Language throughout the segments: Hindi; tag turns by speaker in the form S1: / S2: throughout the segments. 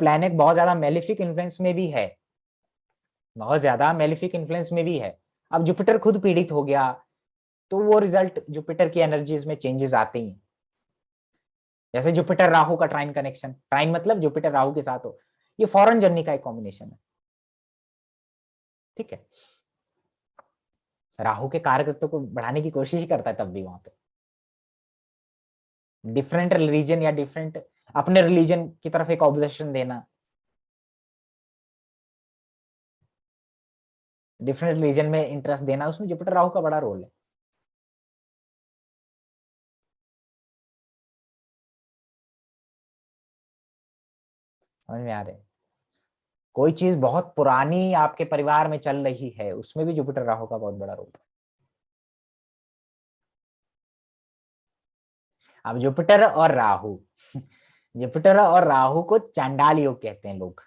S1: प्लैनेट बहुत ज्यादा मेलिफिक इन्फ्लुएंस में भी है, बहुत ज्यादा मेलिफिक इन्फ्लुएंस में भी है। अब जुपिटर खुद पीड़ित हो गया तो वो रिजल्ट जुपिटर की एनर्जीज में चेंजेस आते ही। जैसे जुपिटर राहु का ट्राइन कनेक्शन, ट्राइन मतलब जुपिटर राहु के साथ हो, ये फॉरेन जर्नी का एक कॉम्बिनेशन है। ठीक है, राहु के कारकत्व को बढ़ाने की कोशिश ही करता है तब भी वहां पे। डिफरेंट रिलीजन या डिफरेंट अपने रिलीजन की तरफ एक ऑब्जेक्शन देना, डिफरेंट रिलीजन में इंटरेस्ट देना, उसमें जुपिटर राहु का बड़ा रोल है। समझ में आ रहे हैं? कोई चीज बहुत पुरानी आपके परिवार में चल रही है, उसमें भी जुपिटर राहु का बहुत बड़ा रोल है। अब जुपिटर और राहु जुपिटर और राहु को चांडाल योग कहते हैं लोग।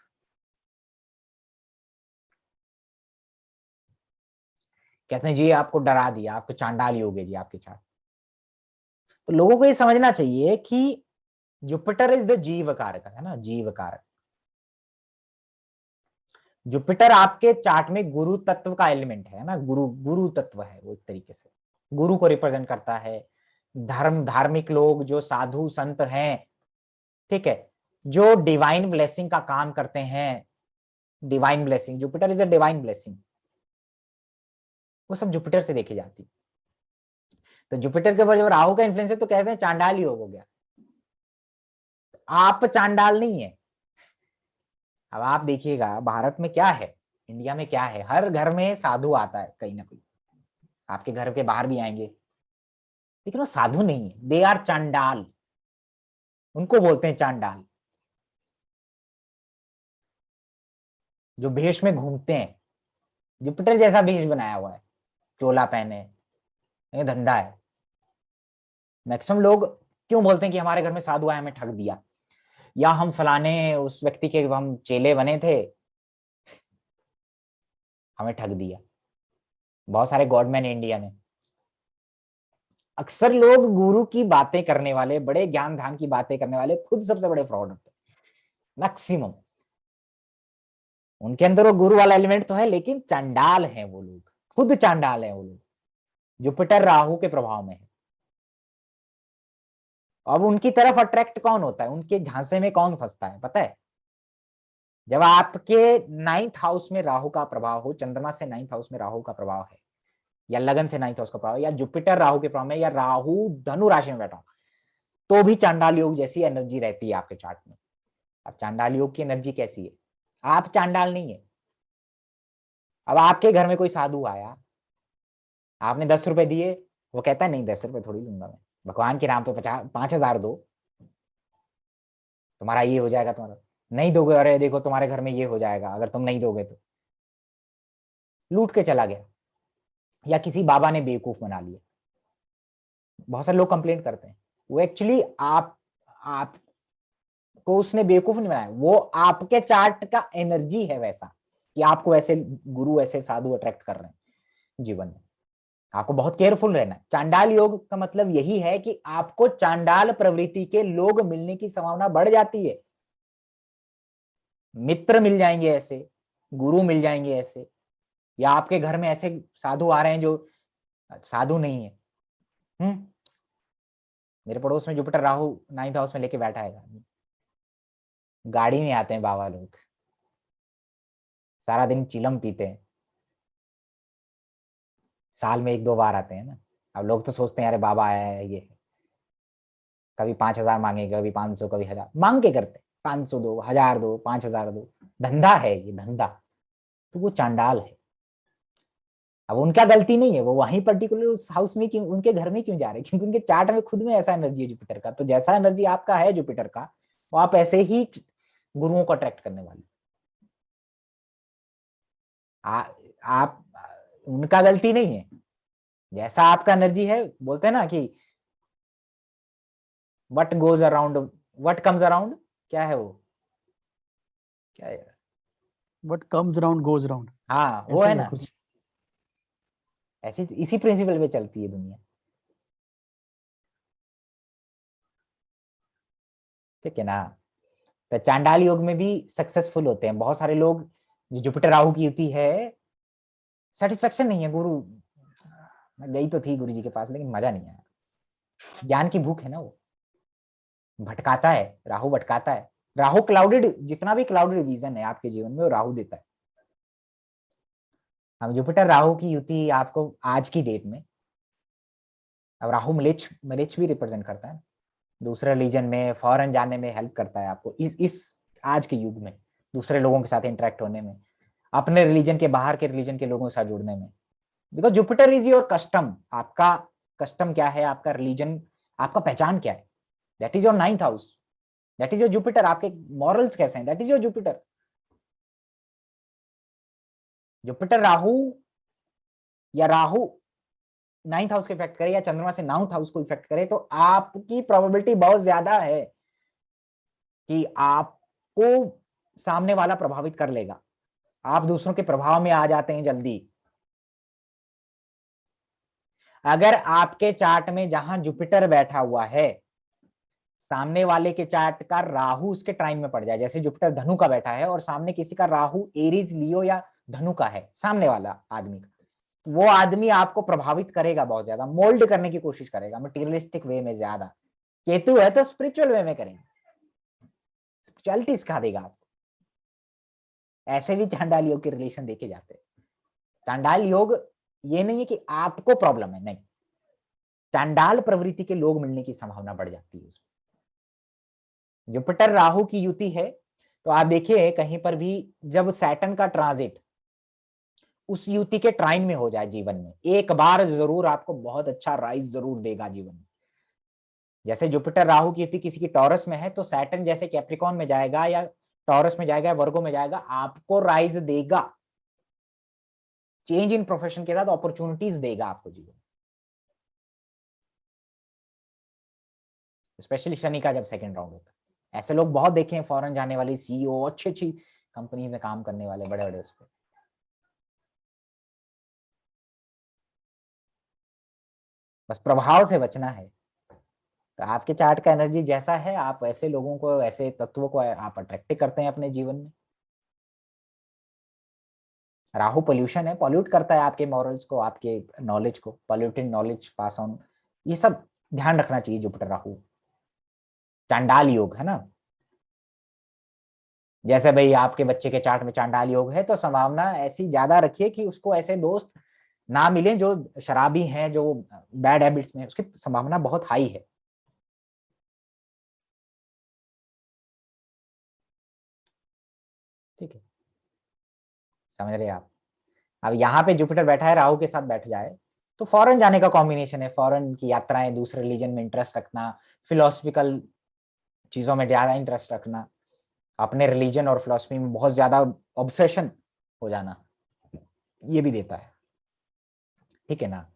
S1: कहते हैं जी आपको डरा दिया, आपको चांडाल योग है जी आपके चार्ट। तो लोगों को ये समझना चाहिए कि जुपिटर इज द जीव कारक, है ना, जीव कारक। जुपिटर आपके चार्ट में गुरु तत्व का एलिमेंट है ना, गुरु गुरु तत्व है वो, एक तरीके से गुरु को रिप्रेजेंट करता है। धार्मिक लोग जो साधु संत हैं, ठीक है, जो डिवाइन ब्लेसिंग का काम करते हैं, divine blessing, Jupiter is a divine blessing, वो सब जुपिटर से देखी जाती है। तो जुपिटर के ऊपर जब राहु का इन्फ्लुएंस है तो कहते हैं चांडाल योग हो गया। आप चांडाल नहीं है। अब आप देखिएगा भारत में क्या है, इंडिया में क्या है, हर घर में साधु आता है कहीं ना कहीं, आपके घर के बाहर भी आएंगे, लेकिन वो साधु नहीं है, दे आर चांडाल, उनको बोलते हैं चांडाल। जो भेष में घूमते हैं, जुपिटर जैसा भेष बनाया हुआ है, चोला पहने, ये धंधा है। मैक्सिमम लोग क्यों बोलते हैं कि हमारे घर में साधु आया, हमें ठग दिया, या हम फलाने उस व्यक्ति के हम चेले बने थे, हमें ठग दिया। बहुत सारे गॉडमैन इंडिया में, अक्सर लोग गुरु की बातें करने वाले, बड़े ज्ञान ध्यान की बातें करने वाले खुद सबसे बड़े फ्रॉड होते हैं मैक्सिमम। उनके अंदर वो गुरु वाला एलिमेंट तो है, लेकिन चांडाल है वो लोग, खुद चांडाल है वो लोग, जुपिटर राहु के प्रभाव में है। अब उनकी तरफ अट्रैक्ट कौन होता है, उनके झांसे में कौन फंसता है पता है? जब आपके 9th हाउस में राहु का प्रभाव हो, चंद्रमा से 9th हाउस में राहु का प्रभाव है, या लगन से 9th हाउस का प्रभाव, या जुपिटर राहु के प्रभाव में, या राहु धनु राशि में बैठा हो, तो भी चांडाल योग जैसी एनर्जी रहती है आपके चार्ट में। अब चांडाल योग की एनर्जी कैसी है? आप चांडाल नहीं है। अब आपके घर में कोई साधु आया, आपने 10 रुपए दिए, वो कहता है नहीं 10 रुपए थोड़ी दूंगा मैं, भगवान के नाम पे 5,000 दो, तुम्हारा ये हो जाएगा, तुम्हारा नहीं दोगे, अरे देखो तुम्हारे घर में ये हो जाएगा अगर तुम नहीं दोगे तो। लूट के चला गया, या किसी बाबा ने बेवकूफ बना लिया। बहुत सारे लोग कंप्लेंट करते हैं, वो एक्चुअली आपको उसने बेवकूफ नहीं बनाया, वो आपके चार्ट का एनर्जी है वैसा कि आपको ऐसे गुरु, ऐसे साधु अट्रैक्ट कर रहे हैं जीवन में। आपको बहुत केयरफुल रहना है। चांडाल योग का मतलब यही है कि आपको चांडाल प्रवृत्ति के लोग मिलने की संभावना बढ़ जाती है। मित्र मिल जाएंगे ऐसे, गुरु मिल जाएंगे ऐसे, या आपके घर में ऐसे साधु आ रहे हैं जो साधु नहीं है। मेरे पड़ोस में जुपिटर राहु 9th हाउस में लेके बैठा है, गाड़ी में आते हैं बाबा लोग, सारा दिन चिलम पीते हैं, साल में 1-2 बार आते हैं ना। अब लोग तो सोचते हैं अरे बाबा आया है, ये कभी 5,000 मांगे, कभी 500, कभी 1,000 मांग के करते, 500 दो, 1,000 दो, 5,000 दो, धंधा है ये, धंधा। तो वो चांडाल है। अब उनका गलती नहीं है, वो वहीं पर्टिकुलर उस हाउस में क्यों, उनके घर में क्यों जा रहे हैं, क्योंकि उनके चार्ट में खुद में ऐसा एनर्जी है जुपिटर का। तो जैसा एनर्जी आपका है जुपिटर का, वो आप ऐसे ही गुरुओं को अट्रैक्ट करने वाले। आप उनका गलती नहीं है, जैसा आपका एनर्जी है। बोलते हैं ना कि what goes around what comes around, क्या है वो, क्या है?
S2: What comes around goes around.
S1: हाँ वो
S2: ऐसा
S1: है
S2: ही है
S1: ना,
S2: कुछ।
S1: ऐसी इसी प्रिंसिपल पे चलती है दुनिया। ठीक है ना? तो चांडाल योग में भी सक्सेसफुल होते हैं बहुत सारे लोग। जो जुपिटर राहु की युति है, सेटिस्फेक्शन नहीं है। गुरु, मैं गई तो थी गुरु जी के पास, लेकिन मजा नहीं आया। ज्ञान की भूख है ना, वो भटकाता है, राहु भटकाता है। राहु क्लाउडेड, जितना भी क्लाउडेड विजन है आपके जीवन में वो राहु देता है। हम जुपिटर राहु की युति आपको आज की डेट में, अब राहु मलेच्छ मलेच्छ भी रिप्रेजेंट करता है, दूसरे रिलीजन में फॉरेन जाने में हेल्प करता है आपको इस आज के युग में, दूसरे लोगों के साथ इंटरेक्ट होने में, अपने रिलीजन के बाहर के रिलीजन के लोगों के साथ जुड़ने में। Because Jupiter is your custom. आपका कस्टम क्या है, आपका रिलीजन, आपका पहचान क्या है, that is your 9th house, that is your Jupiter. आपके मॉरल्स कैसे हैं, that is your Jupiter. Jupiter Rahu या राहु 9th हाउस को इफेक्ट करे या चंद्रमा से 9th हाउस को इफेक्ट करे, तो आपकी प्रोबेबिलिटी बहुत ज्यादा है कि आपको सामने वाला प्रभावित कर लेगा। आप दूसरों के प्रभाव में आ जाते हैं जल्दी। अगर आपके चार्ट में जहां जुपिटर बैठा हुआ है, सामने वाले के चार्ट का राहु उसके ट्राइन में पड़ जाए, जैसे जुपिटर धनु का बैठा है और सामने किसी का राहु एरीज, लियो या धनु का है, सामने वाला आदमी का, वो आदमी आपको प्रभावित करेगा, बहुत ज्यादा मोल्ड करने की कोशिश करेगा, मटेरियलिस्टिक वे में ज्यादा। केतु है तो स्पिरिचुअल वे में करेंगे, स्पिरिचुअलिटी सिखा देगा आपको। ऐसे भी चांडाल योग के रिलेशन देखे जाते हैं। चांडाल योग ये नहीं है कि आपको प्रॉब्लम है, नहीं, चांडाल प्रवृत्ति के लोग मिलने की संभावना बढ़ जाती है उसमें। जुपिटर राहु की युति है तो आप देखिए कहीं पर भी जब सैटर्न का ट्रांजिट उस युति के ट्राइन में हो जाए जीवन में, एक बार जरूर आपको बहुत अच्छा राइज जरूर देगा जीवन में। जैसे जुपिटर राहु की युति किसी की टॉरस में है, तो सैटर्न जैसे कैप्रिकॉन में जाएगा या टॉरस में जाएगा, वर्गो में जाएगा, आपको राइज देगा, चेंज इन प्रोफेशन के साथ अपॉर्चुनिटीज देगा आपको जीवन। स्पेशली शनि का जब सेकंड राउंड होता है, ऐसे लोग बहुत देखे हैं, फॉरेन जाने वाले सीईओ, अच्छी अच्छी कंपनी में काम करने वाले, बड़े बड़े उस पर। बस प्रभाव से बचना है। तो आपके चार्ट का एनर्जी जैसा है, आप ऐसे लोगों को, ऐसे तत्वों को आप अट्रैक्ट करते हैं अपने जीवन में। राहु पोल्यूशन है, पॉल्यूट करता है आपके मॉरल्स को, आपके नॉलेज को, पॉल्यूटेड नॉलेज पास ऑन, ये सब ध्यान रखना चाहिए। जुपिटर राहु चांडाल योग है ना, जैसे भाई आपके बच्चे के चार्ट में चांडाल योग है, तो संभावना ऐसी ज्यादा रखिए कि उसको ऐसे दोस्त ना मिले जो शराबी हैं, जो बैड हैबिट्स में, उसकी संभावना बहुत हाई है। ठीक है, समझ रहे हैं आप। अब यहाँ पे जुपिटर बैठा है, राहु के साथ बैठ जाए तो फॉरेन जाने का कॉम्बिनेशन है, फॉरेन की यात्राएं, दूसरे रिलीजन में इंटरेस्ट रखना, फिलोसफिकल चीजों में ज्यादा इंटरेस्ट रखना, अपने रिलीजन और फिलोसफी में बहुत ज्यादा ऑब्सेशन हो जाना, ये भी देता है। ठीक है ना,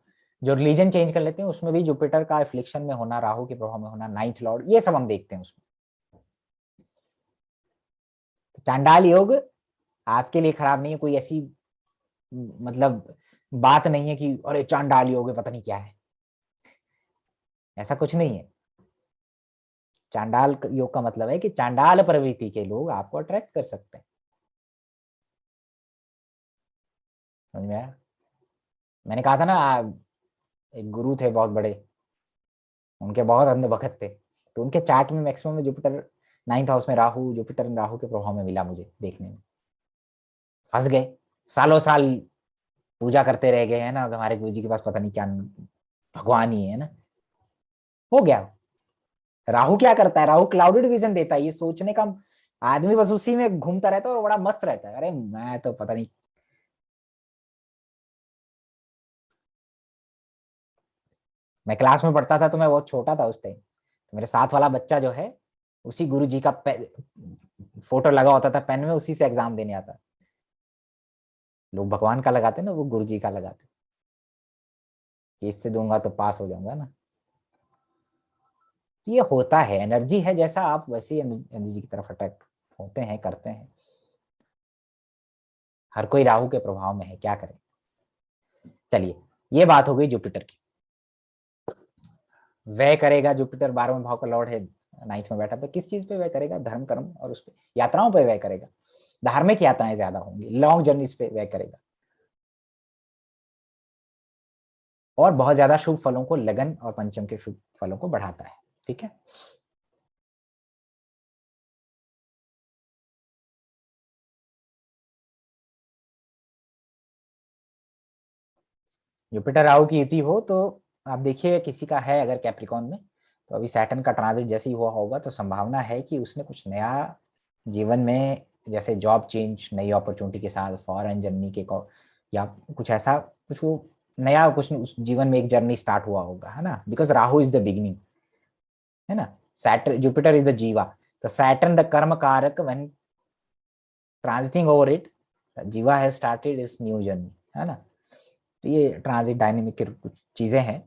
S1: जो रिलीजन चेंज कर लेते हैं उसमें भी जुपिटर का एफ्लिक्शन में होना, राहु के प्रभाव में होना, 9th लॉर्ड, ये सब हम देखते हैं उसमें। चांडाल योग आपके लिए खराब नहीं है, कोई ऐसी मतलब बात नहीं है कि अरे चांडाल योग है पता नहीं क्या है, ऐसा कुछ नहीं है। चांडाल योग का मतलब है कि चांडाल प्रवृत्ति के लोग आपको अट्रैक्ट कर सकते हैं। समझ में आया? मैंने कहा था ना, एक गुरु थे बहुत बड़े, उनके बहुत अंधे भक्त थे, तो उनके चार्ट में मैक्सिमम में जुपिटर 9th हाउस में राहु, जुपिटर राहु के प्रभाव में मिला मुझे देखने में। फंस गए, सालों साल पूजा करते रह गए हैं ना, हमारे गुरु जी के पास पता नहीं क्या भगवान ही है ना, हो गया। राहु क्या करता है, राहु क्लाउडेड विजन देता है, ये सोचने का, आदमी बस उसी में घूमता रहता है और बड़ा मस्त रहता है, अरे मैं तो पता नहीं। मैं क्लास में पढ़ता था तो मैं बहुत छोटा था उस टाइम, तो मेरे साथ वाला बच्चा जो है, उसी गुरु जी का फोटो लगा होता था पेन में, उसी से एग्जाम देने आता। लोग भगवान का लगाते ना, वो गुरु जी का लगाते कि इससे दूंगा तो पास हो जाऊंगा ना। ये होता है, एनर्जी है, जैसा आप वैसे ही एनर्जी की तरफ अट्रैक्ट होते हैं, करते हैं। हर कोई राहु के प्रभाव में है, क्या करें। चलिए, ये बात हो गई जुपिटर की। व्यय करेगा, जुपिटर 12वें भाव का लॉर्ड है, नाइन्थ में बैठा, तो किस चीज पे व्यय करेगा? धर्म कर्म और उस पे यात्राओं पे व्यय करेगा, धार्मिक यात्राएं ज्यादा होंगी, लॉन्ग जर्नीज पे व्यय करेगा, और बहुत ज्यादा शुभ फलों को, लगन और पंचम के शुभ फलों को बढ़ाता है। ठीक है, जुपिटर राहु की युति हो तो आप देखिए किसी का है अगर कैप्रिकॉन में, तो अभी सैटर्न का ट्रांजिट जैसे ही हुआ होगा तो संभावना है कि उसने कुछ नया जीवन में, जैसे जॉब चेंज, नई अपॉर्चुनिटी के साथ, फॉरेन जर्नी के को, या कुछ ऐसा कुछ वो नया कुछ उस जीवन में एक जर्नी स्टार्ट हुआ होगा, है ना, because Rahu is the beginning, है ना, सैटर्न जुपिटर इज द जीवा, तो सैटर्न द कर्म कारक, व्हेन ट्रांजिटिंग ओवर इट, जीवा हैज स्टार्टेड इस न्यू जर्नी, है ना। तो ये ट्रांजिट डायनेमिक की कुछ चीजें हैं।